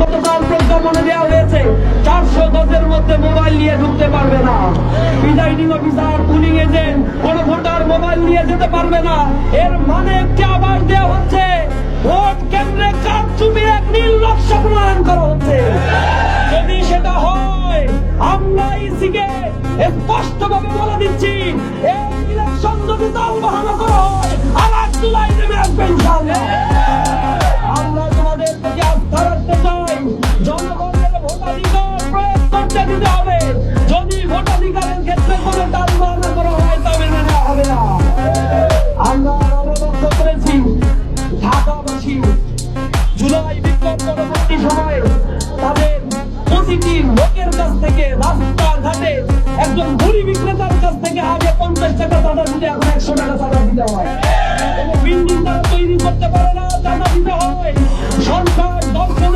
গতকাল প্রজ্ঞাপনে দেওয়া হয়েছে 400 গজের মধ্যে মোবাইল নিয়ে ঢুকতে পারবে না। প্রিজাইডিং অফিসার, পুলিং এজেন্ট, কোন ভোটার মোবাইল নিয়ে যেতে পারবে না। এর মানে একটি আবার দেওয়া হচ্ছে, ভোট কেন্দ্রে কারচুপি এক নীল নকশা প্রণয়ন করা হচ্ছে। যদি সেটা হয়, আমরা ইসিকে স্পষ্টভাবে বলে দিচ্ছি, এই ইলেকশন যদি দল বাহানা করা হয়, আবার জুলাই নেমে আসবে ইনশাআল্লাহ। আমরা তোমাদের প্রতি আস্থা রাখতে চাই, জনগণের ভোটাধিকার প্রয়োগ করতে দিতে হবে। যদি ভোটাধিকারের ক্ষেত্রে কোনো দল বাহানা করা হয়, তবে মেনে হবে না। আমরা লক্ষ্য করেছি, ঢাকাবাসী জুলাই বিপ্লব পরবর্তী সময়ে তাদের প্রতিটি লোকের কাছ থেকে, রাস্তাঘাটে একজন মুড়ি বিক্রেতার কাছ থেকে আগে 50 টাকা চাঁদা দিতে, এখন 100 টাকা চাঁদা দিতে হয়। বিল্ডিং তারা তৈরি করতে পারে না, চাঁদা দিতে হয়। সরকার দর্শন